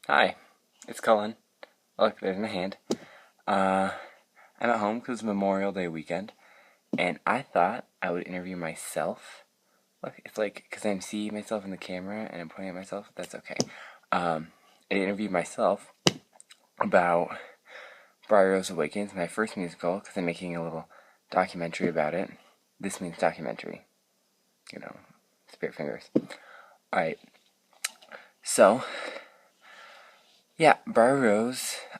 Hi, it's Cullen. Look, there's my hand. I'm at home because it's Memorial Day weekend, and I thought I would interview myself. Look, it's like, because I'm seeing myself in the camera and I'm pointing at myself, that's okay. I interviewed myself about Briar, Awakens, my first musical, because I'm making a little documentary about it. This means documentary. You know, spirit fingers. Alright, so, yeah, Briar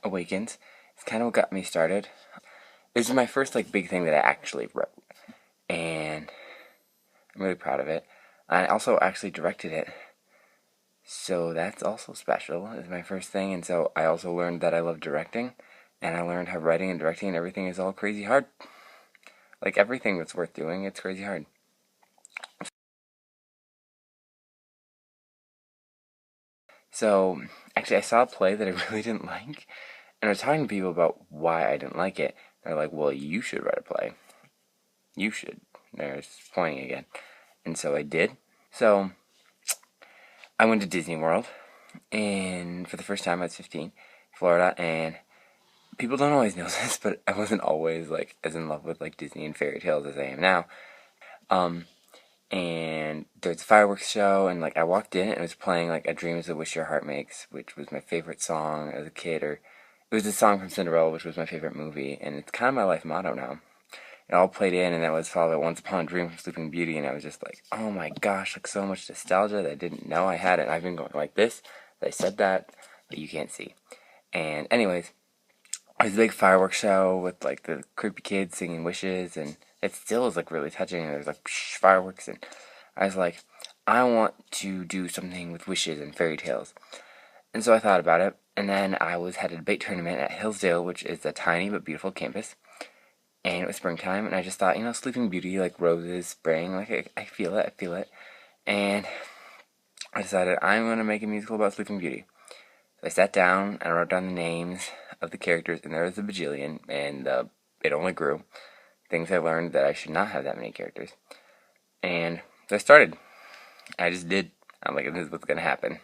Awakens is kind of what got me started. This is my first big thing that I actually wrote, and I'm really proud of it. I also actually directed it, so that's also special. It's my first thing, and so I also learned that I love directing, and I learned how writing and directing and everything is all crazy hard. Like everything that's worth doing, it's crazy hard. So, actually, I saw a play that I really didn't like, and I was talking to people about why I didn't like it. They're like, well, you should write a play. You should. There's pointing again. And so I did. So, I went to Disney World, and for the first time I was 15, Florida, and people don't always know this, but I wasn't always as in love with Disney and fairy tales as I am now. And there's a fireworks show, and I walked in and it was playing A Dream is a Wish Your Heart Makes, which was my favorite song as a kid, or it was a song from Cinderella, which was my favorite movie, and it's kind of my life motto now. It all played in, and that was followed by Once Upon a Dream from Sleeping Beauty, and I was just like, oh my gosh, so much nostalgia that I didn't know I had, and I've been going like this, I said that, but you can't see. And anyways, it was a big fireworks show with the creepy kids singing wishes, and it still is really touching, and there's fireworks, and I was like, I want to do something with wishes and fairy tales. And so I thought about it, and then I had a debate tournament at Hillsdale, which is a tiny but beautiful campus. And it was springtime, and I just thought, Sleeping Beauty, roses, spring, I feel it. And I decided I'm going to make a musical about Sleeping Beauty. So I sat down, and I wrote down the names of the characters, and there was a bajillion, and it only grew. Things I learned that I should not have that many characters. And so I started. I just did. I'm like, this is what's going to happen.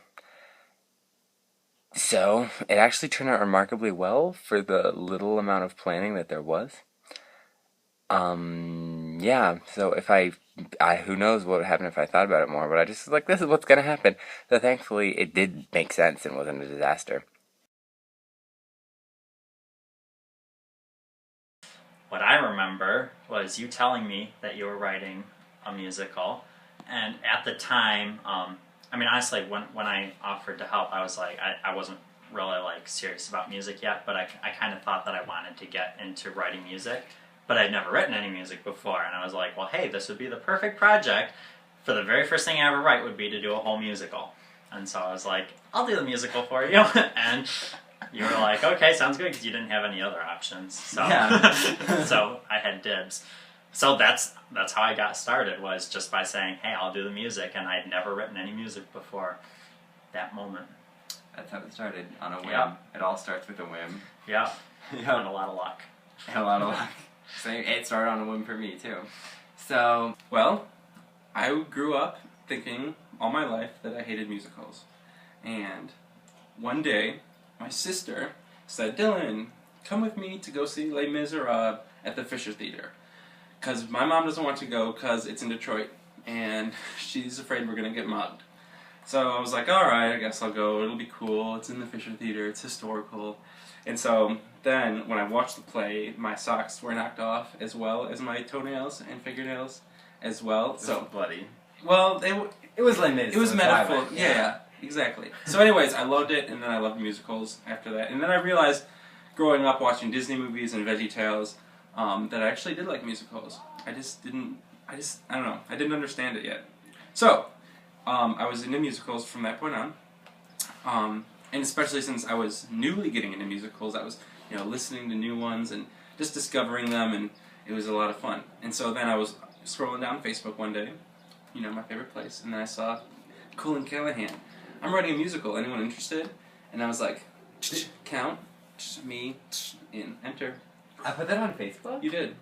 So, it actually turned out remarkably well for the little amount of planning that there was. Yeah, so if who knows what would happen if I thought about it more, but I just was like, this is what's gonna happen. So thankfully, it did make sense and wasn't a disaster. What I remember was you telling me that you were writing a musical, and at the time, honestly, when I offered to help, I was like, I wasn't really serious about music yet, but I kind of thought that I wanted to get into writing music, but I'd never written any music before, and I was like, well, hey, this would be the perfect project for the very first thing I ever write would be to do a whole musical. And so I was like, I'll do the musical for you, and you were like, okay, sounds good, because you didn't have any other options. So, Yeah. so I had dibs. So that's how I got started, was just by saying, hey, I'll do the music, and I'd never written any music before that moment. That's how it started, on a whim. Yeah. It all starts with a whim. Yeah, Yeah. and a lot of luck. And a lot of luck. Same. It started on a whim for me, too. So, well, I grew up thinking all my life that I hated musicals. And one day, my sister said, Dylan, come with me to go see Les Miserables at the Fisher Theater. Because my mom doesn't want to go because it's in Detroit, and she's afraid we're going to get mugged. So I was like, alright, I guess I'll go, it'll be cool, it's in the Fisher Theater, it's historical. And so then, when I watched the play, my socks were knocked off, as well as my toenails and fingernails as well. So bloody. well, It was Les Mis. it was so metaphor. private. Yeah, exactly. So anyways, I loved it, and then I loved musicals after that. And then I realized, growing up watching Disney movies and VeggieTales, that I actually did like musicals. I don't know, I didn't understand it yet. So, I was into musicals from that point on. And especially since I was newly getting into musicals, I was, listening to new ones and just discovering them, and it was a lot of fun. And so then I was scrolling down Facebook one day, my favorite place, and then I saw Colin Callahan. I'm writing a musical, anyone interested? And I was like, count, me, in, enter. I put that on Facebook? You did.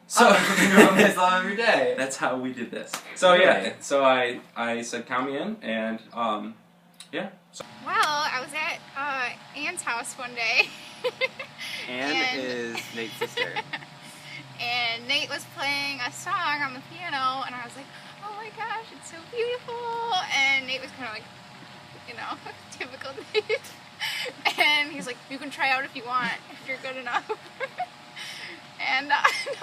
So So, I'm this all every day. that's how we did this. So yeah, Really? so I said count me in, and Yeah. Well, I was at Anne's house one day. Anne And- is Nate's sister. And Nate was playing a song on the piano, and I was like, oh my gosh, it's so beautiful. And Nate was kind of like, you know, typical Nate. And he's like, you can try out if you want, if you're good enough. And no,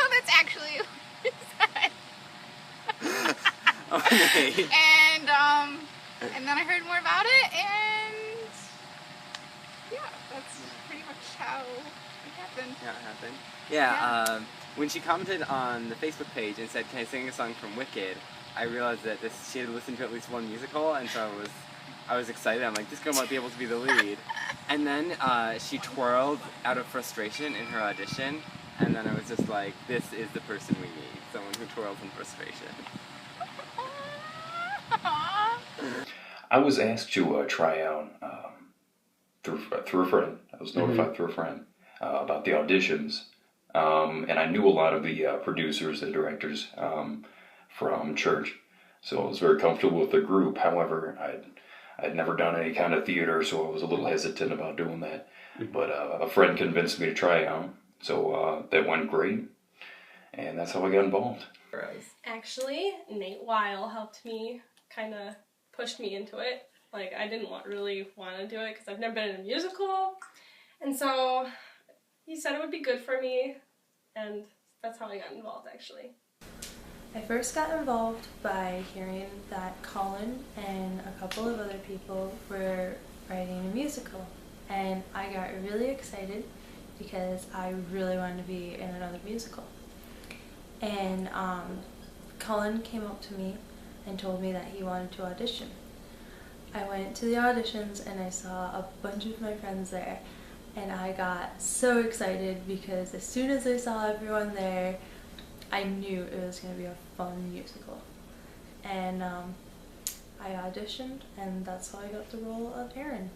that's actually what he said. Okay. And then I heard more about it, and yeah, that's pretty much how it happened. Yeah, it happened. Yeah, when she commented on the Facebook page and said, "Can I sing a song from Wicked?" I realized that she had listened to at least one musical, and so I was excited. I'm like, this girl might be able to be the lead. And then she twirled out of frustration in her audition, and then I was just like, this is the person we need, someone who twirls in frustration. I was asked to try out through a friend. I was notified through a friend about the auditions, and I knew a lot of the producers and directors from church, so I was very comfortable with the group. However, I'd never done any kind of theater, so I was a little hesitant about doing that. But a friend convinced me to try out, so that went great, and that's how I got involved. Actually, Nate Weil helped me, kind of pushed me into it. Like, I didn't really want to do it because I've never been in a musical. And so he said it would be good for me, and that's how I got involved, actually. I first got involved by hearing that Colin and a couple of other people were writing a musical. And I got really excited because I really wanted to be in another musical. And Colin came up to me and told me that he wanted to audition. I went to the auditions and I saw a bunch of my friends there, and I got so excited because as soon as I saw everyone there, I knew it was going to be a fun musical. And I auditioned, and that's how I got the role of Aaron.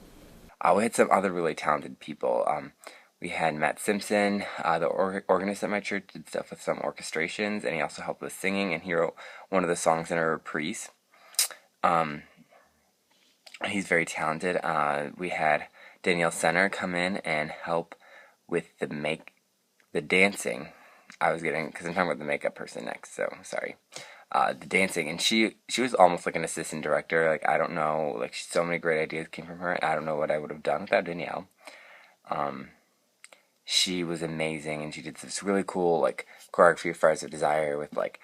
We had some other really talented people. We had Matt Simpson, the organist at my church, did stuff with some orchestrations, and he also helped with singing, and he wrote one of the songs in a reprise. He's very talented. We had Danielle Senner come in and help with the dancing. I was getting, because I'm talking about the makeup person next, so sorry. The dancing, and she was almost like an assistant director. Like, I don't know, like, so many great ideas came from her. I don't know what I would have done without Danielle. She was amazing, and she did this really cool, like, choreography of Fires of Desire with, like,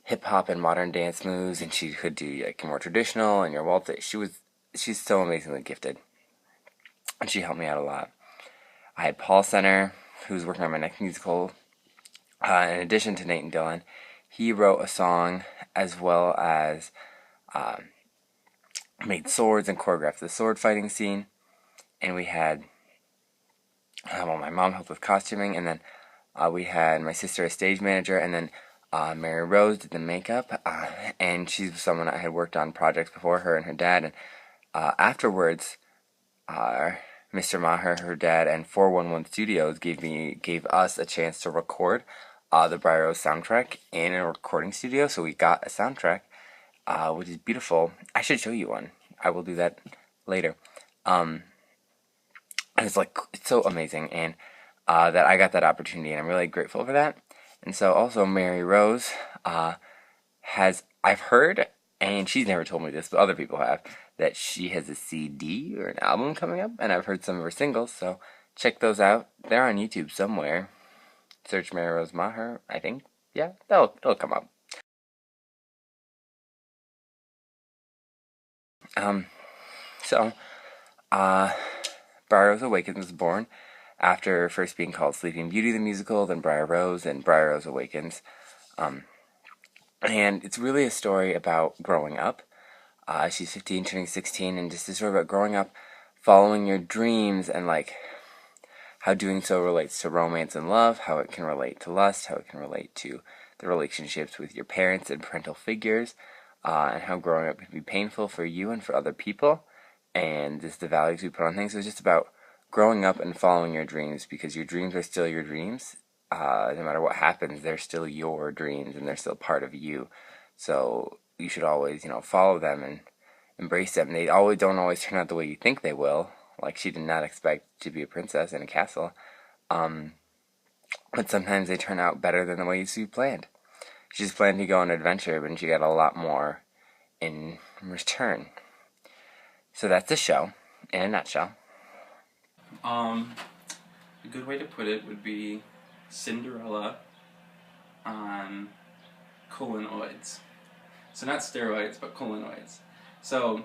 hip-hop and modern dance moves, and she could do, like, more traditional and your waltz. She's so amazingly gifted, and she helped me out a lot. I had Paul Senner, who's working on my next musical. In addition to Nate and Dylan, he wrote a song as well as made swords and choreographed the sword fighting scene. And we had, my mom helped with costuming, and then we had my sister as stage manager, and then Mary Rose did the makeup, and she's someone I had worked on projects before, her and her dad. And afterwards, Mr. Maher, her dad, and 411 Studios gave us a chance to record the Briar soundtrack in a recording studio. So we got a soundtrack, which is beautiful. I should show you one. I will do that later. And it's so amazing, and that I got that opportunity, and I'm really grateful for that. And so also Mary Rose I've heard, and she's never told me this, but other people have, that she has a CD or an album coming up, and I've heard some of her singles, so check those out. They're on YouTube somewhere. Search Mary Rose Maher, I think. Yeah, it'll come up. Briar Awakens was born after first being called Sleeping Beauty the musical, then Briar Rose, and Briar Awakens. And it's really a story about growing up. She's 15, turning 16, and just a story about growing up, following your dreams, and like how doing so relates to romance and love, how it can relate to lust, how it can relate to the relationships with your parents and parental figures, and how growing up can be painful for you and for other people, and just the values we put on things. So it's just about growing up and following your dreams, because your dreams are still your dreams. No matter what happens, they're still your dreams, and they're still part of you. So you should always, follow them and embrace them. They always don't always turn out the way you think they will. Like, she did not expect to be a princess in a castle. But sometimes they turn out better than the way you planned. She just planned to go on an adventure, but she got a lot more in return. So that's the show, in a nutshell. A good way to put it would be Cinderella on colloids. So not steroids, but colloids. So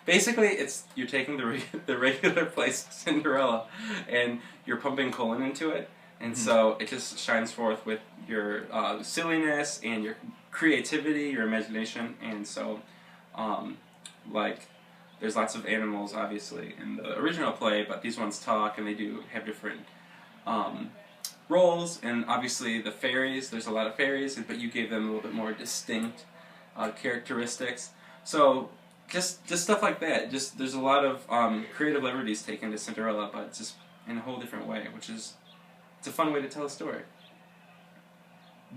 basically, you're taking the regular place Cinderella, and you're pumping colon into it, and so it just shines forth with your silliness and your creativity, your imagination, and so like. There's lots of animals, obviously, in the original play, but these ones talk, and they do have different roles, and obviously the fairies, there's a lot of fairies, but you gave them a little bit more distinct characteristics. So just stuff like that. Just there's a lot of creative liberties taken to Cinderella, but just in a whole different way, which is it's a fun way to tell a story.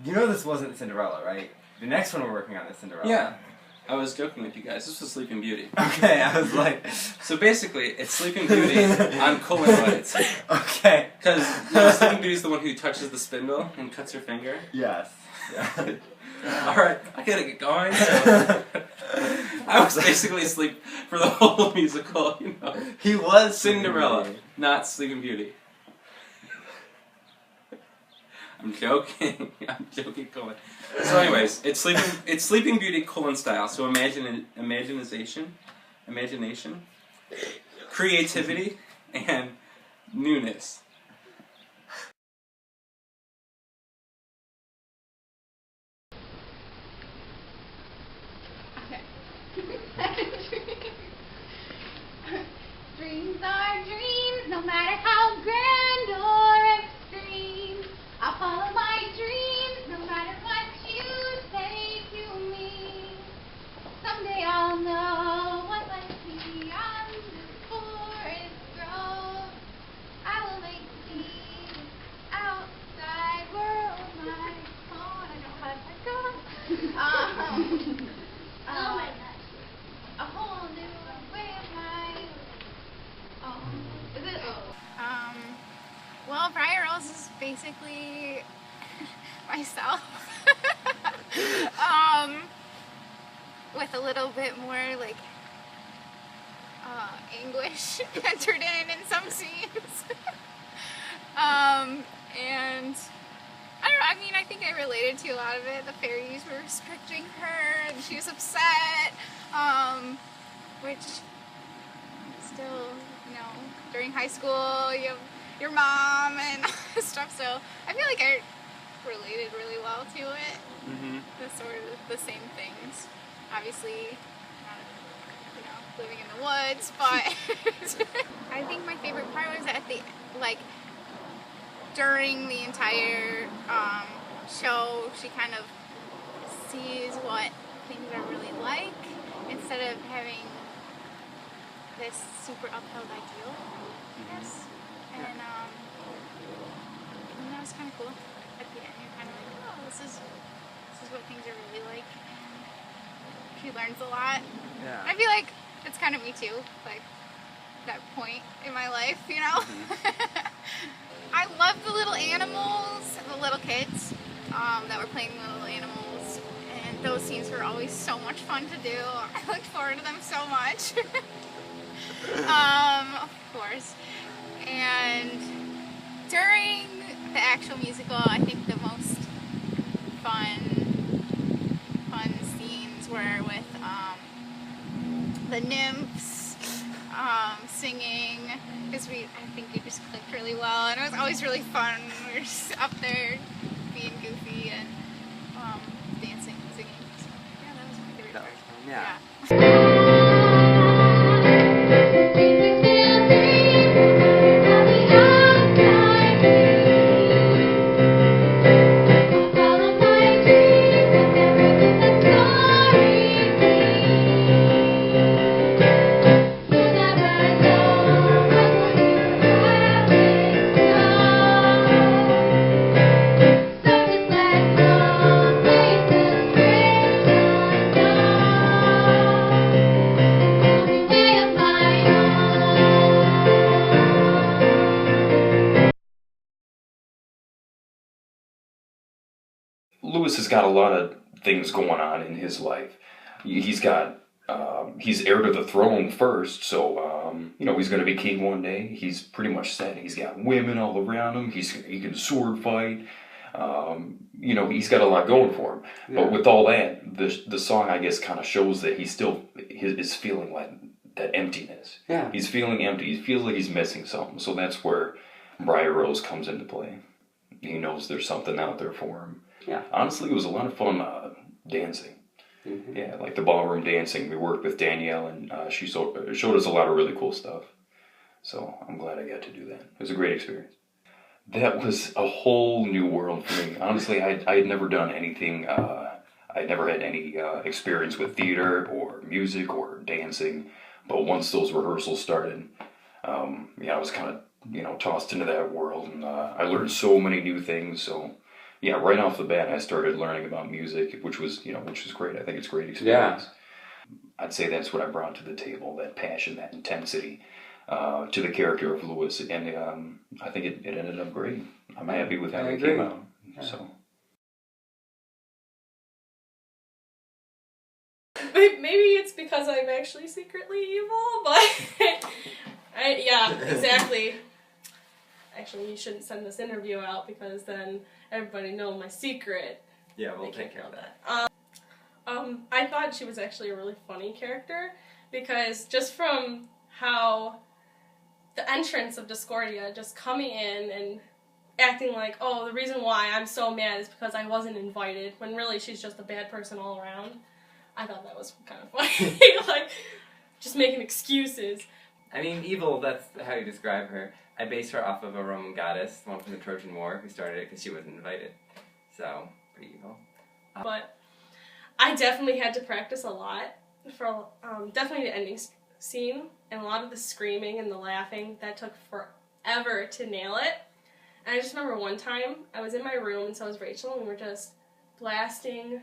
You know this wasn't Cinderella, right? The next one we're working on is Cinderella. Yeah. I was joking with you guys. This was Sleeping Beauty. Okay, I was like... So basically, it's Sleeping Beauty on colloids. Okay. Because Sleeping Beauty is the one who touches the spindle and cuts her finger. Yes. Yeah. Alright, I gotta get going. So I was basically asleep for the whole musical, you know. He was Cinderella, not Sleeping Beauty. I'm joking. I'm joking, colon. So anyways, it's Sleeping Beauty colon style. So imagination, creativity, and newness. Okay. Dreams are dreams, no matter how grand or extreme. I'll follow my dreams, no matter what you say to me. Someday I'll know what lies beyond this forest grove. I will make the outside world my home. I don't know how that goes. A whole new way of life. Is it? Well, Briar is basically myself. With a little bit more like anguish entered in some scenes. And I don't know, I mean, I think I related to a lot of it. The fairies were restricting her and she was upset, which still, you know, during high school you have your mom and stuff, so I feel like I related really well to it. The sort of the same things. Obviously, not, you know, living in the woods, but I think my favorite part was at the, like, during the entire show, she kind of sees what things are really like instead of having this super upheld ideal, I guess. And that was kind of cool. At the end, you're kind of like, oh, this is what things are really like. And she learns a lot. Yeah. I feel like it's kind of me too, like that point in my life, you know. I love the little animals, the little kids that were playing the little animals, and those scenes were always so much fun to do. I looked forward to them so much. Of course. And during the actual musical, I think the most fun scenes were with the nymphs singing, because I think we just clicked really well, and it was always really fun. We were just up there being goofy and dancing and singing. So, yeah, that was my favorite part. Yeah. Lewis has got a lot of things going on in his life. He's got he's heir to the throne first, so you know, he's going to be king one day. He's pretty much set. He's got women all around him. He can sword fight. You know, he's got a lot going for him. Yeah. But with all that, the song, I guess, kind of shows that he still is feeling like that emptiness. Yeah. He's feeling empty. He feels like he's missing something. So that's where Briar Rose comes into play. He knows there's something out there for him. Yeah. Honestly, it was a lot of fun dancing. Mm-hmm. Yeah, like the ballroom dancing. We worked with Danielle, and she showed us a lot of really cool stuff. So I'm glad I got to do that. It was a great experience. That was a whole new world for me. Honestly, I had never done anything. I never had any experience with theater or music or dancing. But once those rehearsals started, yeah, I was kind of, you know, tossed into that world, and I learned so many new things. So yeah, right off the bat, I started learning about music, which was great. I think it's a great experience. Yeah. I'd say that's what I brought to the table: that passion, that intensity, to the character of Lewis, and I think it ended up great. I'm happy with how it came out. Yeah. So. Maybe it's because I'm actually secretly evil, but yeah, exactly. Actually, you shouldn't send this interview out because then everybody know my secret. Yeah, we'll take care of that. I thought she was actually a really funny character because just from how the entrance of Discordia, just coming in and acting like, oh, the reason why I'm so mad is because I wasn't invited, when really she's just a bad person all around. I thought that was kind of funny. Like, just making excuses. I mean, evil, that's how you describe her. I base her off of a Roman goddess, one from the Trojan War, who started it because she wasn't invited. So, pretty evil. But I definitely had to practice a lot for definitely the ending scene, and a lot of the screaming and the laughing, that took forever to nail it. And I just remember one time, I was in my room, and so was Rachel, and we were just blasting,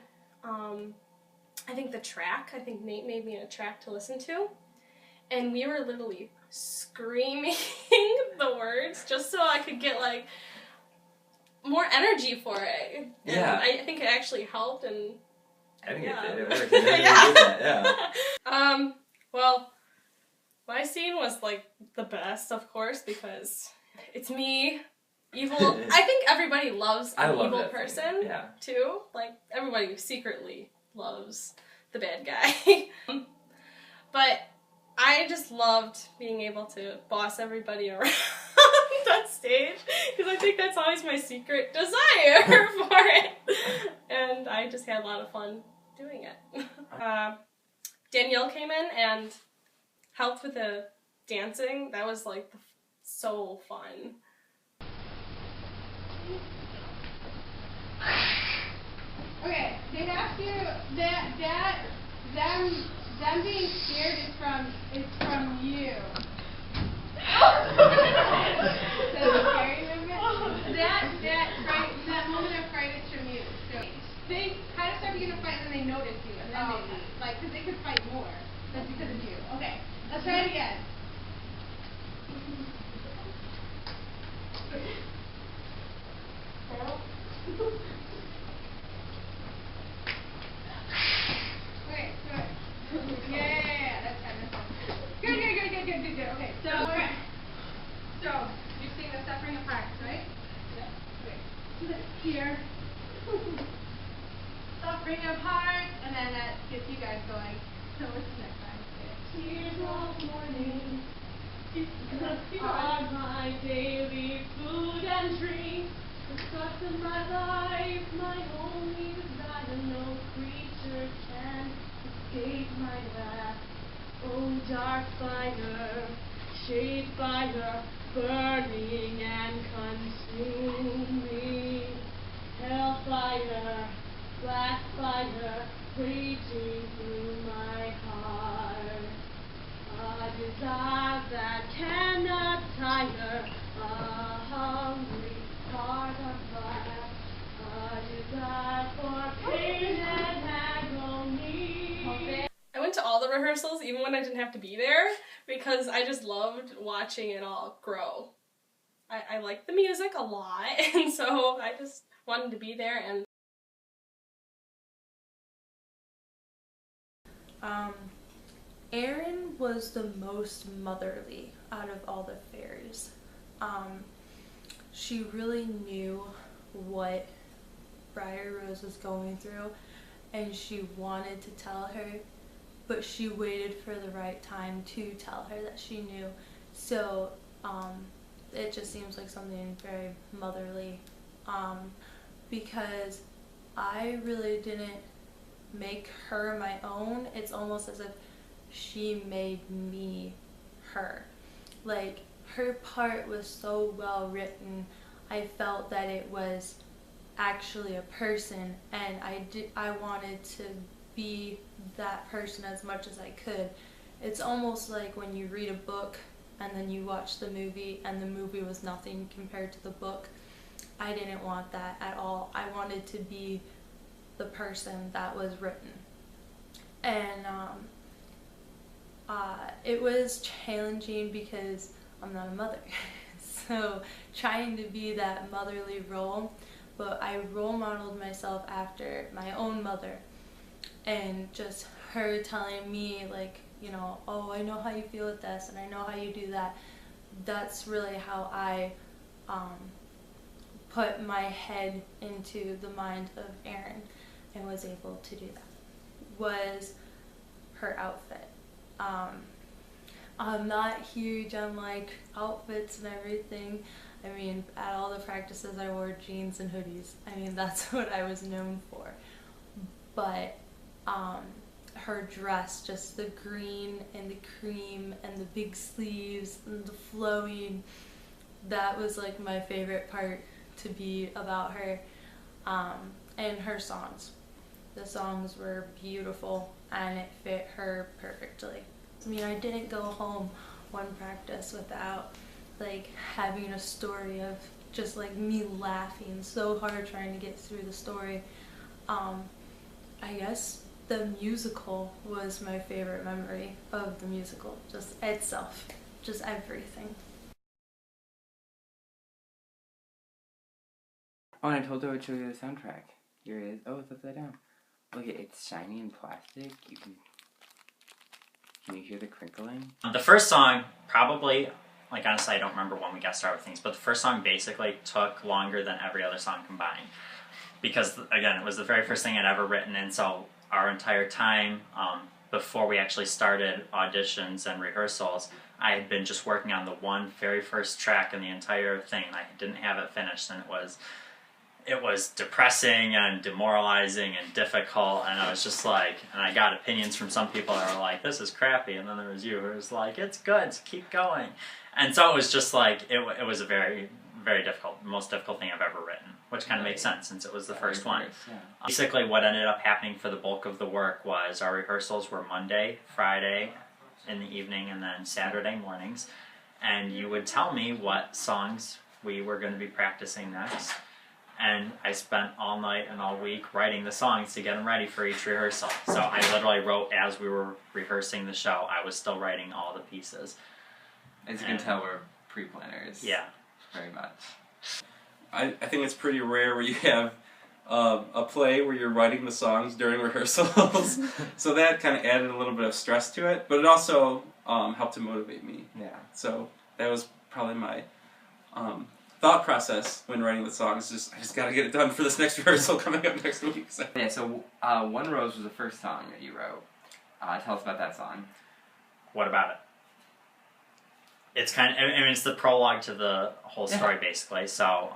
I think the track. I think Nate made me a track to listen to. And we were literally screaming the words just so I could get, like, more energy for it. And yeah. I think it actually helped, and I think yeah. it did. It worked. It really did that, yeah. Well, my scene was, like, the best, of course, because it's me, evil. I think everybody loves an evil person, too. Like, everybody secretly loves the bad guy. But I just loved being able to boss everybody around on stage, because I think that's always my secret desire for it. And I just had a lot of fun doing it. Danielle came in and helped with the dancing. That was, like, so fun. Okay, they have to, them being scared is from you. That's a scary movement. That moment of fright is from you. So they kind of start beginning to fight and then they notice you and then they leave. Like, because they could fight more. That's because of you. Okay, let's try it again. Okay, good. Yeah, that's fine. Good. Okay, so you're seeing the suffering apart, right? Yeah. Okay. So that's here. Suffering apart, and then that gets you guys going. So what's the next time? Tears of morning are my daily food and drink. The crux of my life, my only desire, no creature can escape my wrath. Oh, dark fire, shade fire, burning and consuming. Hellfire, black fire, raging through my heart. A desire that cannot tire, a hungry heart on fire, a desire for pain and agony. I went to all the rehearsals, even when I didn't have to be there, because I just loved watching it all grow. I liked the music a lot, and so I just wanted to be there, and Erin was the most motherly out of all the fairies. She really knew what Briar Rose was going through, and she wanted to tell her, but she waited for the right time to tell her that she knew. So it just seems like something very motherly, because I really didn't make her my own. It's almost as if she made me her. Like, her part was so well written. I felt that it was actually a person, and I wanted to be that person as much as I could. It's almost like when you read a book and then you watch the movie and the movie was nothing compared to the book. I didn't want that at all. I wanted to be the person that was written. And it was challenging because I'm not a mother. So trying to be that motherly role, but I role modeled myself after my own mother, and just her telling me, like, you know, oh, I know how you feel with this and I know how you do that. That's really how I put my head into the mind of Erin and was able to do that. Was her outfit. I'm not huge on like outfits and everything. I mean, at all the practices I wore jeans and hoodies. I mean, that's what I was known for. But her dress, just the green and the cream and the big sleeves and the flowing, that was like my favorite part to be about her. And her songs. The songs were beautiful and it fit her perfectly. I mean, I didn't go home one practice without like having a story of just like me laughing so hard trying to get through the story. I guess the musical was my favorite memory of the musical, just itself, just everything. Oh, and I told her I would show you the soundtrack. Here it is. Oh, it's upside down. Look, it's shiny and plastic. Can you hear the crinkling? The first song, probably, like honestly I don't remember when we got started with things, but the first song basically took longer than every other song combined. Because, again, it was the very first thing I'd ever written, and so our entire time before we actually started auditions and rehearsals, I had been just working on the very first track in the entire thing. I didn't have it finished, and it was depressing and demoralizing and difficult, and I was just like, and I got opinions from some people that were like, this is crappy, and then there was you who was like, it's good, so keep going. And so it was just like, it was a very, very difficult, most difficult thing I've ever written, which kind of makes sense since it was the first one. Yeah. Basically what ended up happening for the bulk of the work was our rehearsals were Monday, Friday in the evening, and then Saturday mornings, and you would tell me what songs we were going to be practicing next. And I spent all night and all week writing the songs to get them ready for each rehearsal. So I literally wrote as we were rehearsing the show. I was still writing all the pieces. As you can tell, we're pre-planners. Yeah. Very much. I think it's pretty rare where you have a play where you're writing the songs during rehearsals. So that kind of added a little bit of stress to it, but it also helped to motivate me. Yeah. So that was probably my thought process when writing the songs. I just got to get it done for this next rehearsal coming up next week. So. Yeah, so One Rose was the first song that you wrote. Tell us about that song. What about it? It's kind of, I mean, it's the prologue to the whole story, basically. So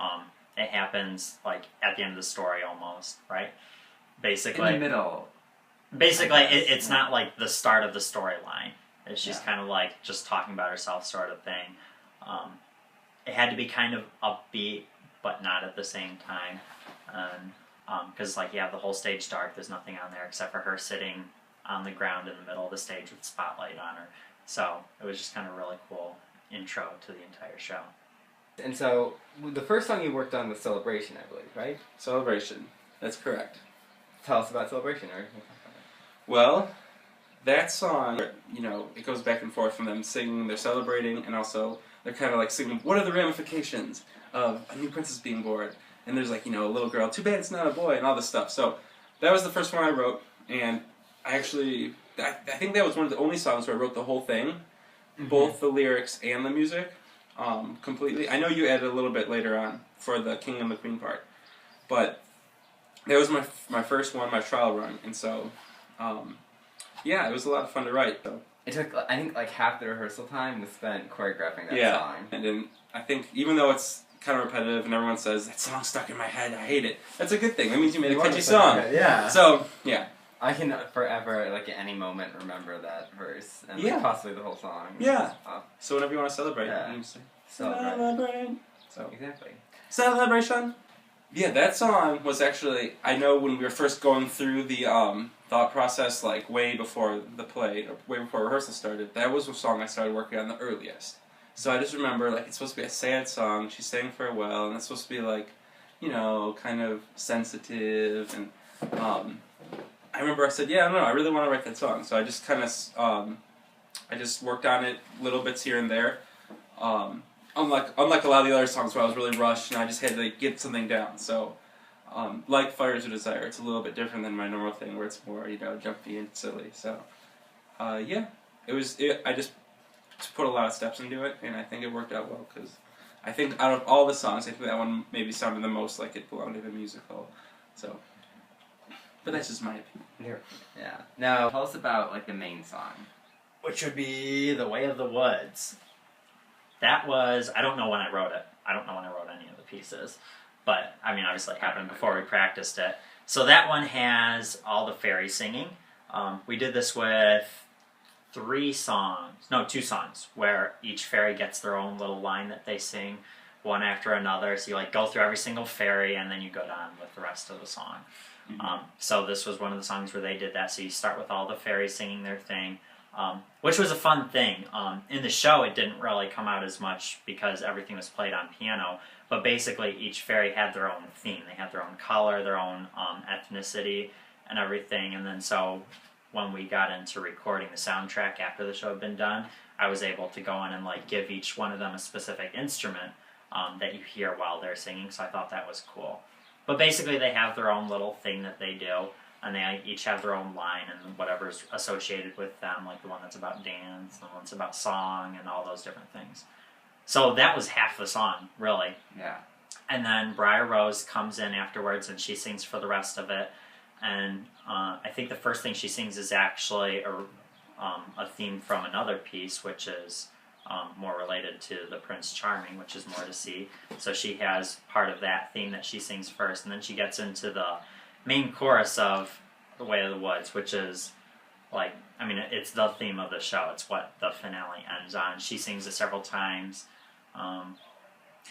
it happens like at the end of the story almost, right? Basically. In the middle. Basically, it's not like the start of the storyline. She's kind of like just talking about herself sort of thing. It had to be kind of upbeat, but not at the same time. Because like you have the whole stage dark, there's nothing on there except for her sitting on the ground in the middle of the stage with spotlight on her. So it was just kind of a really cool intro to the entire show. And so the first song you worked on was Celebration, I believe, right? Celebration. That's correct. Tell us about Celebration. Well, that song, you know, it goes back and forth from them singing, they're celebrating, and also they're kind of like singing, what are the ramifications of a new princess being born? And there's like, you know, a little girl, too bad it's not a boy, and all this stuff. So that was the first one I wrote, and I actually I think that was one of the only songs where I wrote the whole thing, both the lyrics and the music, completely. I know you added a little bit later on for the King and the Queen part, but that was my first one, my trial run, and so, yeah, it was a lot of fun to write. So. It took, I think, like half the rehearsal time was spent choreographing that Yeah, song. and then I think even though it's kind of repetitive and everyone says, that song's stuck in my head, I hate it, that's a good thing. That means you made a catchy song. Yeah. So, yeah. I can forever, like at any moment, remember that verse and Yeah. like, possibly the whole song. Yeah. Oh, So whenever you want to celebrate, Yeah. you can say, celebrate. So, Exactly. celebration. Yeah, that song was actually, I know when we were first going through the thought process, like way before the play, or way before rehearsal started, that was the song I started working on the earliest. So I just remember, like, it's supposed to be a sad song, she's saying farewell, and it's supposed to be like, you know, kind of sensitive, and I remember I said, yeah, I don't know, I really want to write that song. So I just kind of, I just worked on it, little bits here and there. Unlike a lot of the other songs where I was really rushed and I just had to get something down. So, like Fires of Desire, it's a little bit different than my normal thing where it's more, you know, jumpy and silly. So, yeah, I just put a lot of steps into it, and I think it worked out well because I think out of all the songs, I think that one maybe sounded the most like it belonged in a musical. So, but that's just my opinion. Yeah. Now, tell us about like the main song. Which would be The Way of the Woods. That was, I don't know when I wrote it. I don't know when I wrote any of the pieces. But, I mean, obviously it happened before we practiced it. So that one has all the fairies singing. We did this with 2 songs, where each fairy gets their own little line that they sing, one after another. So you like go through every single fairy, and then you go down with the rest of the song. So this was one of the songs where they did that. So you start with all the fairies singing their thing. Which was a fun thing. In the show, it didn't really come out as much because everything was played on piano, but basically each fairy had their own theme. They had their own color, their own ethnicity, and everything. And then so when we got into recording the soundtrack after the show had been done, I was able to go in and like give each one of them a specific instrument that you hear while they're singing, so I thought that was cool. But basically they have their own little thing that they do, and they each have their own line and whatever's associated with them, like the one that's about dance, the one that's about song, and all those different things. So that was half the song, really. Yeah. And then Briar Rose comes in afterwards, and she sings for the rest of it. And I think the first thing she sings is actually a theme from another piece, which is more related to the Prince Charming, which is More to See. So she has part of that theme that she sings first, and then she gets into the main chorus of The Way of the Woods, which is like, I mean, it's the theme of the show. It's what the finale ends on. She sings it several times. I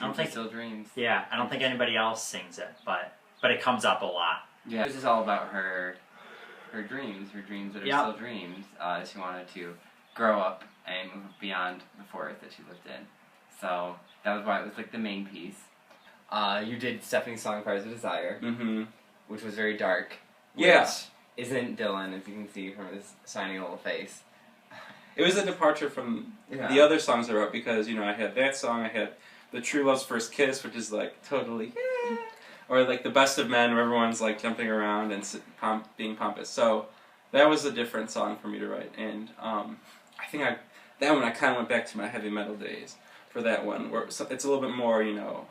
don't think Still Dreams. Yeah, I don't think anybody else sings it, but it comes up a lot. Yeah. This is all about her dreams that are still dreams. She wanted to grow up and move beyond the forest that she lived in. So that was why it was like the main piece. You did Stephanie's song Fires of Desire. Mm-hmm. Which was very dark. Yeah. Which isn't Dylan, as you can see from his shiny little face. It was a departure from the other songs I wrote because, you know, I had that song, I had The True Love's First Kiss, which is like totally, or like The Best of Men, where everyone's like jumping around and being pompous. So that was a different song for me to write. And I think that one I kind of went back to my heavy metal days for that one, where it's a little bit more, you know,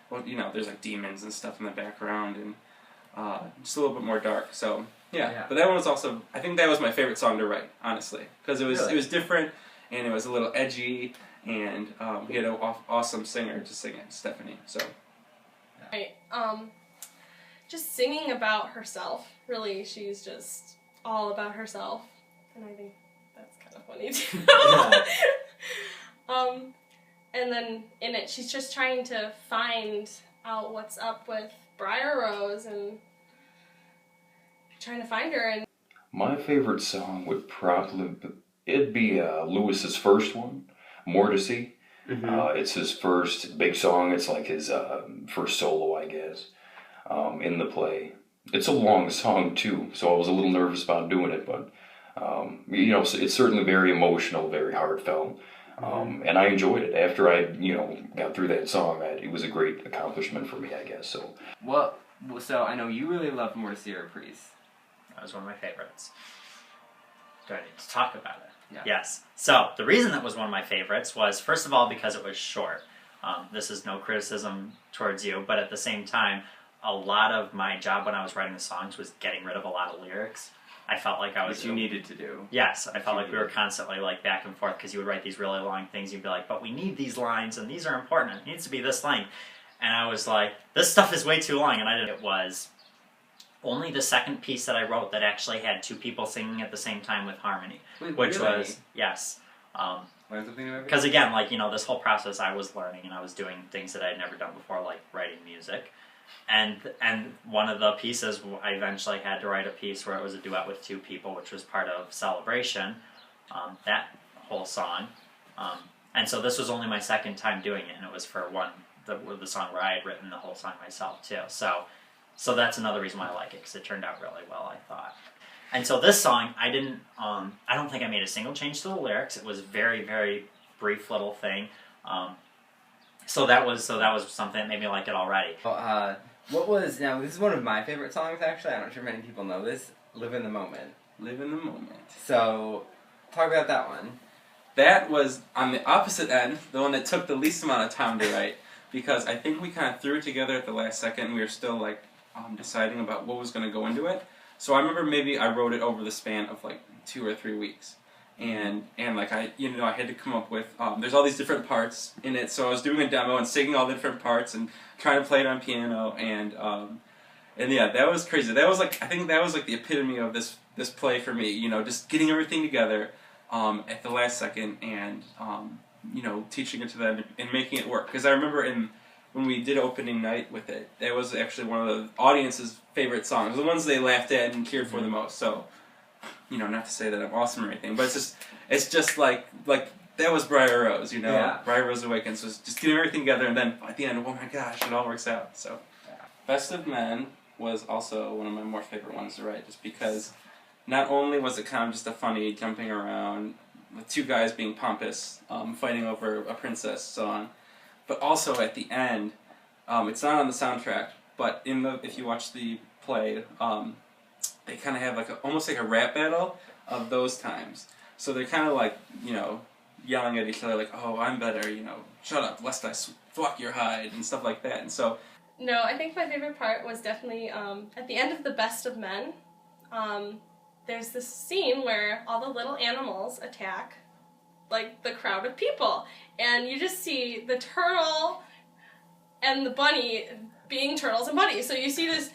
well, you know, there's like demons and stuff in the background, and just a little bit more dark. So yeah. But that one was also, I think that was my favorite song to write, honestly, because it was different, and it was a little edgy, and we had an awesome singer to sing it, Stephanie. So right, just singing about herself. Really, she's just all about herself, and I think that's kind of funny too. And then in it, she's just trying to find out what's up with Briar Rose and trying to find her. And my favorite song would it'd be Lewis's first one, More to See. Mm-hmm. It's his first big song. It's like his first solo, I guess, in the play. It's a long song too, so I was a little nervous about doing it, but you know, it's certainly very emotional, very heartfelt. And I enjoyed it. After I, got through that song, it was a great accomplishment for me, I guess. So. So I know you really loved More to See Reprise. That was one of my favorites. Do I need to talk about it? Yeah. Yes. So the reason that was one of my favorites was, first of all, because it was short. This is no criticism towards you, but at the same time, a lot of my job when I was writing the songs was getting rid of a lot of lyrics. I felt like I was... Which you needed to do. Yes, I felt like we were constantly like back and forth because you would write these really long things. You'd be like, but we need these lines and these are important. It needs to be this length. And I was like, this stuff is way too long. And I did. It was only the second piece that I wrote that actually had two people singing at the same time with harmony. Wait, which really? was, yes. Because Because again, like, you know, this whole process I was learning and I was doing things that I had never done before, like writing music. And one of the pieces, I eventually had to write a piece where it was a duet with two people, which was part of Celebration, that whole song. And so this was only my second time doing it, and it was for the song where I had written the whole song myself, too. So that's another reason why I like it, because it turned out really well, I thought. And so this song, I don't think I made a single change to the lyrics. It was very, very brief little thing. So that was something that made me like it already. Now this is one of my favorite songs, actually. I'm not sure many people know this. Live in the Moment. Live in the moment. So, talk about that one. That was on the opposite end, the one that took the least amount of time to write, because I think we kind of threw it together at the last second. We were still like deciding about what was going to go into it. So I remember maybe I wrote it over the span of like 2 or 3 weeks, and like I had to come up with there's all these different parts in it. So I was doing a demo and singing all the different parts and trying to play it on piano, and yeah, that was crazy. That was like, I think that was like the epitome of this play for me. You know, just getting everything together at the last second, and teaching it to them and making it work. Because I remember when we did opening night with it, that was actually one of the audience's favorite songs, the ones they laughed at and cheered for the most. So, not to say that I'm awesome or anything, but it's just like that was Briar Rose, Yeah. Briar Rose Awakens was just getting everything together, and then at the end, oh my gosh, it all works out. So, Best of Men was also one of my more favorite ones to write, just because not only was it kind of just a funny jumping around with two guys being pompous, fighting over a princess song, but also at the end, it's not on the soundtrack, but if you watch the play, they kind of have almost like a rap battle of those times. So they're kind of like, yelling at each other like, oh, I'm better, shut up, lest I fuck your hide, and stuff like that. And so... No, I think my favorite part was definitely at the end of the Best of Men. There's this scene where all the little animals attack, like, the crowd of people. And you just see the turtle and the bunny being turtles and bunnies. So you see this,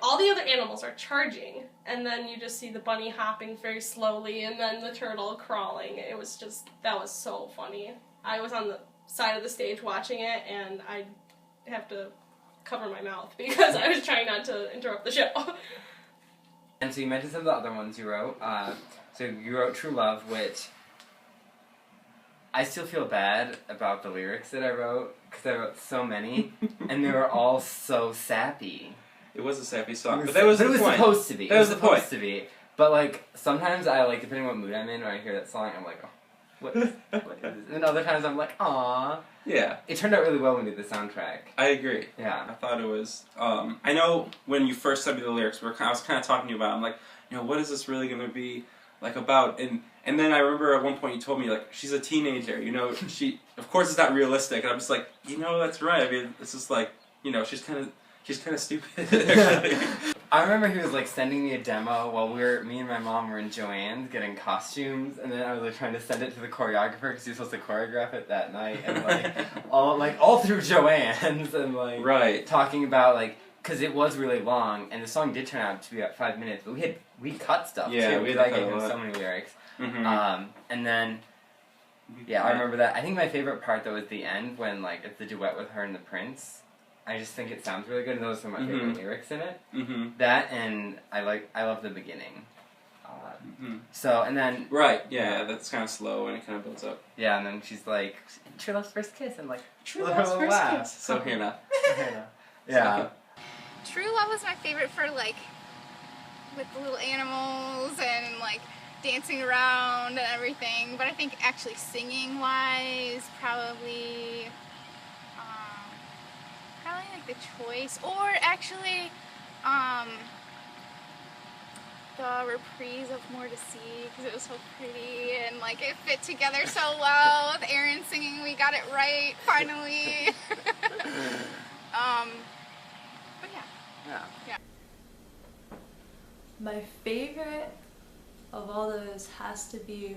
all the other animals are charging, and then you just see the bunny hopping very slowly, and then the turtle crawling. It was just, that was so funny. I was on the side of the stage watching it, and I have to cover my mouth because I was trying not to interrupt the show. And so you mentioned some of the other ones you wrote. So you wrote True Love, which I still feel bad about the lyrics that I wrote, because I wrote so many, and they were all so sappy. It was a sappy song, but that was the point. It was supposed to be. That was the point. Supposed to be. But, like, sometimes I, like, depending on what mood I'm in, when I hear that song, I'm like, oh, what is this? And other times I'm like, aw. Yeah. It turned out really well when we did the soundtrack. I agree. Yeah. I thought it was... I know when you first sent me the lyrics, I was kind of talking to you about it. I'm like, what is this really going to be, like, about? And then I remember at one point you told me, like, she's a teenager, she... Of course it's not realistic. And I'm just like, that's right. I mean, this is like, she's kind of stupid. I remember he was like sending me a demo while me and my mom were in Joanne's getting costumes, and then I was like trying to send it to the choreographer because he was supposed to choreograph it that night, and all through Joanne's, and right, talking about because it was really long, and the song did turn out to be about 5 minutes, but we cut stuff too. We had I gave him so many lyrics, and then. Yeah, I remember that. I think my favorite part though is the end when it's the duet with her and the prince. I just think it sounds really good, and those are some of my favorite lyrics in it. That, and I love the beginning. So, and then... Right, yeah, that's kind of slow, and it kind of builds up. Yeah, and then she's like, True Love's First Kiss, and True Love's First Kiss. So here now. Yeah. True Love was my favorite for, with the little animals and, dancing around and everything. But I think actually singing-wise, probably the choice, or actually the reprise of More to See because it was so pretty and like it fit together so well with Aaron singing "We Got It Right" finally. But yeah. My favorite of all those has to be,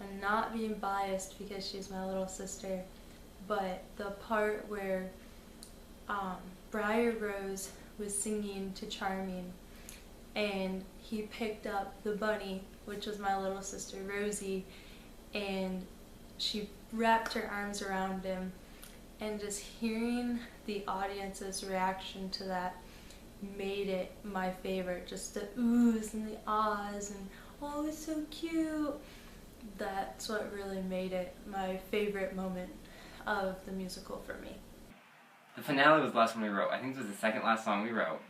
and not being biased because she's my little sister, but the part where Briar Rose was singing to Charming and he picked up the bunny, which was my little sister Rosie, and she wrapped her arms around him, and just hearing the audience's reaction to that made it my favorite. Just the oohs and the ahs and oh, it's so cute. That's what really made it my favorite moment of the musical for me. The finale was the last one we wrote. I think it was the second last song we wrote,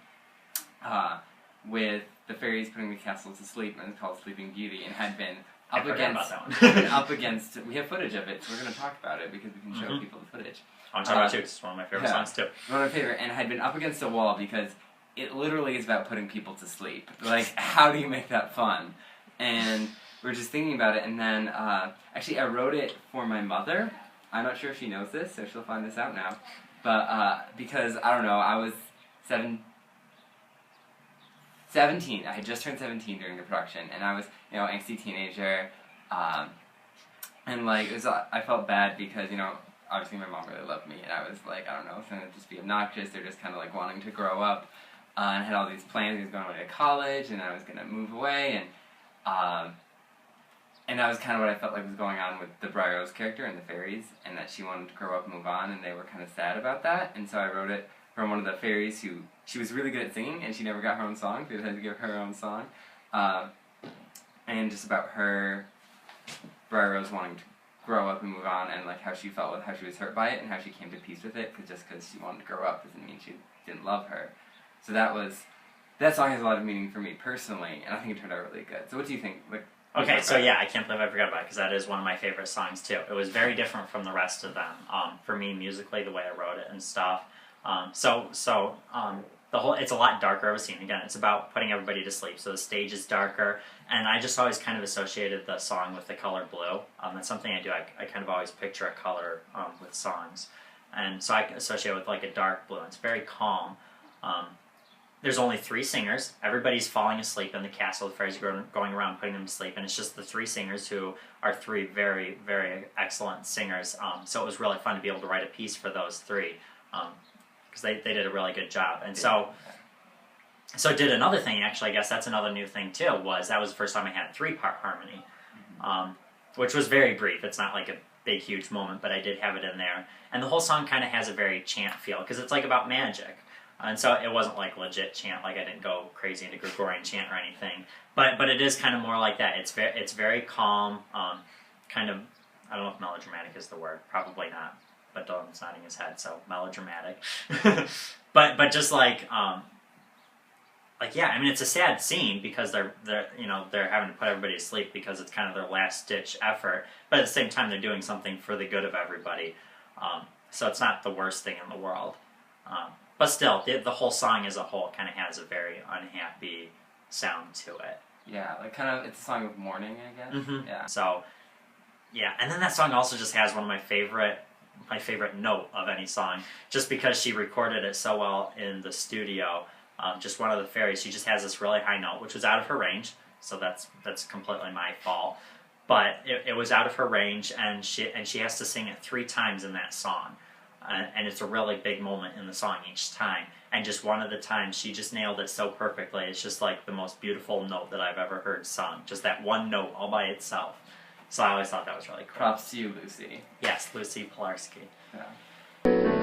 with the fairies putting the castle to sleep, and it's called Sleeping Beauty, and had been up against up against. We have footage of it, so we're going to talk about it because we can show people the footage. I'm talking about too. It's one of my favorite songs too. One of my favorite, and had been up against a wall because it literally is about putting people to sleep. Like, how do you make that fun? And we were just thinking about it, and then actually I wrote it for my mother. I'm not sure if she knows this, so she'll find this out now. But because I don't know, I was 17. I had just turned 17 during the production, and I was, you know, angsty teenager, and like it was. I felt bad because, you know, obviously my mom really loved me, and I was like, I don't know, it's gonna just be obnoxious. They're just kind of like wanting to grow up, and I had all these plans. I was going away to college, and I was gonna move away, and that was kind of what I felt like was going on with the Briar Rose character and the fairies, and that she wanted to grow up and move on, and they were kind of sad about that, and so I wrote it from one of the fairies who, she was really good at singing, and she never got her own song, so we had to give her own song, and just about her, Briar Rose wanting to grow up and move on, and like how she felt with how she was hurt by it, and how she came to peace with it, because just because she wanted to grow up doesn't mean she didn't love her. So that song has a lot of meaning for me personally, and I think it turned out really good. So what do you think? Like, okay, so yeah, I can't believe I forgot about it, because that is one of my favorite songs too. It was very different from the rest of them, for me musically, the way I wrote it and stuff. The whole, it's a lot darker of a scene. Again, it's about putting everybody to sleep, so the stage is darker, and I just always kind of associated the song with the color blue. That's something I do. I kind of always picture a color with songs, and so I associate it with like a dark blue. It's very calm. There's only 3 singers. Everybody's falling asleep in the castle. The fairies are going around putting them to sleep, and it's just the 3 singers who are 3 very, very excellent singers. So it was really fun to be able to write a piece for those 3, because they did a really good job. And so did another thing, actually, I guess that's another new thing too, was that was the first time I had 3-part harmony, which was very brief. It's not like a big, huge moment, but I did have it in there. And the whole song kind of has a very chant feel, because it's like about magic. And so it wasn't like legit chant, like I didn't go crazy into Gregorian chant or anything. But it is kind of more like that. It's very calm, kind of, I don't know if melodramatic is the word, probably not. But Dylan's nodding his head, so melodramatic. but just like yeah, I mean it's a sad scene because they're having to put everybody to sleep because it's kind of their last ditch effort. But at the same time they're doing something for the good of everybody. So it's not the worst thing in the world. But still, the whole song as a whole kind of has a very unhappy sound to it. Yeah, like kind of, it's a song of mourning, I guess. Mm-hmm. Yeah. So, yeah, and then that song also just has one of my favorite note of any song, just because she recorded it so well in the studio. Just one of the fairies, she just has this really high note, which was out of her range, so that's completely my fault. But it was out of her range, and she has to sing it 3 times in that song. And it's a really big moment in the song each time. And just one of the times, she just nailed it so perfectly. It's just like the most beautiful note that I've ever heard sung. Just that one note all by itself. So I always thought that was really cool. Props to you, Lucy. Yes, Lucy Pilarski. Yeah. Thank you.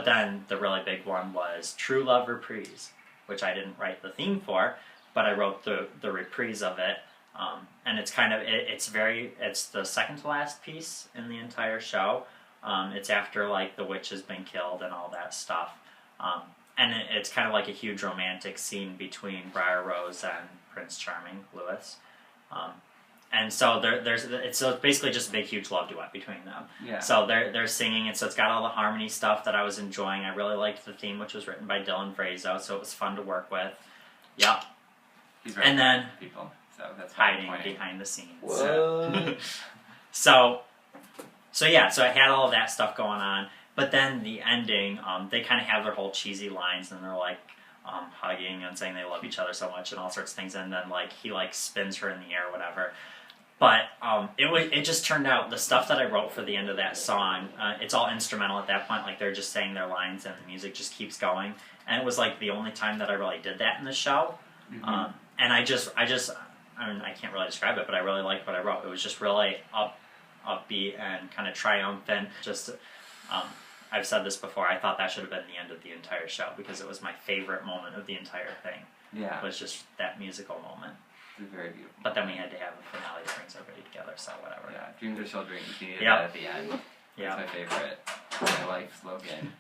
then the really big one was True Love Reprise, which I didn't write the theme for, but I wrote the reprise of it. And it's kind of, it's the second to last piece in the entire show. It's after like the witch has been killed and all that stuff. And it's kind of like a huge romantic scene between Briar Rose and Prince Charming, Louis. And so it's basically just a big, huge love duet between them. Yeah. So they're singing, and so it's got all the harmony stuff that I was enjoying. I really liked the theme, which was written by Dylan Frazo, so it was fun to work with. Yep. He's And then people, so that's hiding behind the scenes. Whoa. So yeah, so I had all of that stuff going on, but then the ending, they kind of have their whole cheesy lines, and they're like hugging and saying they love each other so much and all sorts of things, and then like he like spins her in the air or whatever. But it just turned out, the stuff that I wrote for the end of that song, it's all instrumental at that point, like they're just saying their lines and the music just keeps going, and it was like the only time that I really did that in the show. Mm-hmm. And I mean, I can't really describe it, but I really liked what I wrote. It was just really upbeat and kind of triumphant. Just, I've said this before, I thought that should have been the end of the entire show, because it was my favorite moment of the entire thing. Yeah. It was just that musical moment. It's very beautiful. But then we had to have a finale that brings everybody together, so whatever. Yeah, dreams are still dreams. You needed Yep. that at the end. Yeah. That's my favorite. My life slogan.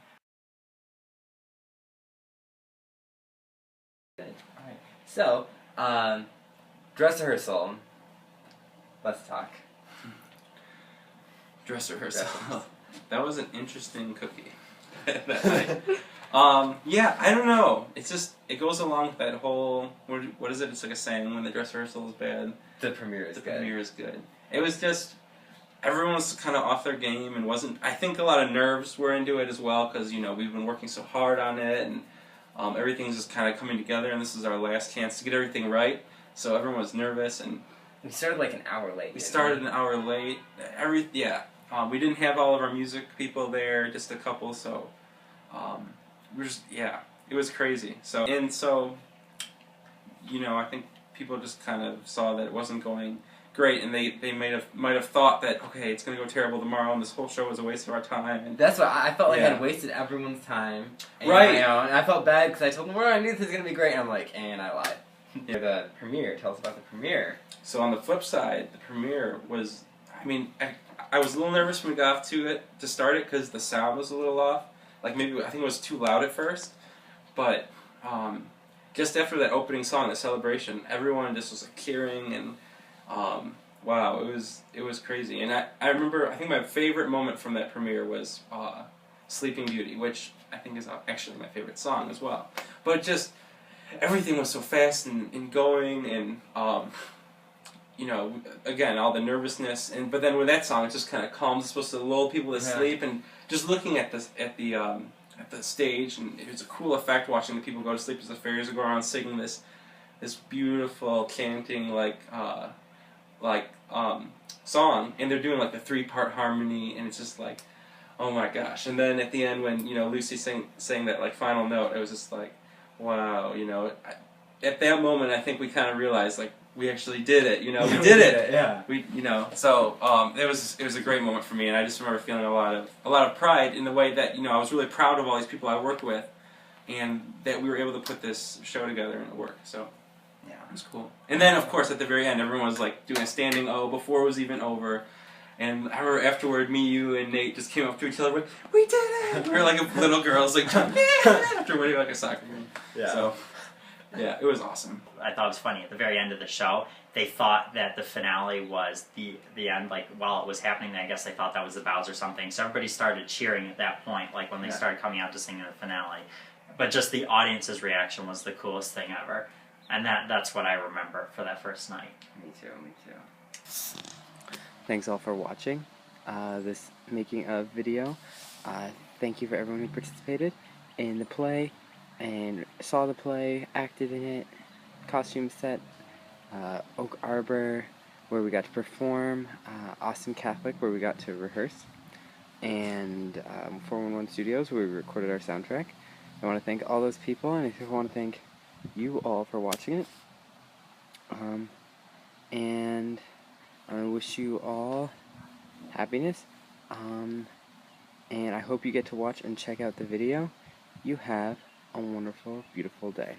Good. Alright. So, dress rehearsal. Let's talk. Dress rehearsal. Dress That was an interesting cookie. That night. Yeah, I don't know. It's just, it goes along with that whole, what is it? It's like a saying, when the dress rehearsal is bad, The premiere is the good. premiere is good. It was just, everyone was kind of off their game and wasn't, I think a lot of nerves were into it as well, because, you know, we've been working so hard on it, and everything's just kind of coming together, and this is our last chance to get everything right. So everyone was nervous, and We started like an hour late. we started an hour late. We didn't have all of our music people there, just a couple, so it was crazy. So you know, I think people just kind of saw that it wasn't going great, and they might have thought that, okay, it's going to go terrible tomorrow, and this whole show was a waste of our time. And That's what I felt like. I Yeah. had wasted everyone's time. And Right. my own, and I felt bad because I told them, well, I knew this was going to be great. And I'm like, and I lied. The premiere. Tell us about the premiere. So on the flip side, the premiere was, I mean, I was a little nervous when we got off to start it, because the sound was a little off. Like maybe, I think it was too loud at first. But just after that opening song, the celebration, everyone just was like cheering, and wow, it was crazy. And I remember, I think my favorite moment from that premiere was Sleeping Beauty, which I think is actually my favorite song as well. But just, everything was so fast and going, and you know, again, all the nervousness, but then with that song, it just kind of calms. It's supposed to lull people to sleep, and just looking at the stage, and it was a cool effect watching the people go to sleep as the fairies are going around singing this beautiful chanting song, and they're doing like the 3-part harmony, and it's just like, oh my gosh. And then at the end, when, you know, Lucy sang that like final note, it was just like, wow, you know. At that moment, I think we kind of realized, like, we actually did it, you know, we did it. Yeah. You know, so it was a great moment for me, and I just remember feeling a lot of pride in the way that, you know, I was really proud of all these people I worked with, and that we were able to put this show together and it worked. So yeah, it was cool. And then, of course, at the very end, everyone was like doing a standing O before it was even over. And I remember afterward, me, you, and Nate just came up to each other, like, we did it! We were like little girls, like, after winning like a soccer game. Yeah. So, yeah, it was awesome. I thought it was funny, at the very end of the show, they thought that the finale was the end, like, while it was happening, I guess they thought that was the bows or something, so everybody started cheering at that point, like when they started coming out to sing the finale. But just the audience's reaction was the coolest thing ever, and that's what I remember for that first night. Me too. Thanks all for watching this making of video. Thank you for everyone who participated in the play and saw the play, acted in it, costume set, Oak Arbor, where we got to perform, Austin Catholic, where we got to rehearse, and 411 Studios, where we recorded our soundtrack. I want to thank all those people, and I want to thank you all for watching it. And I wish you all happiness, and I hope hope you get to watch and check out the video. You have a wonderful, beautiful day.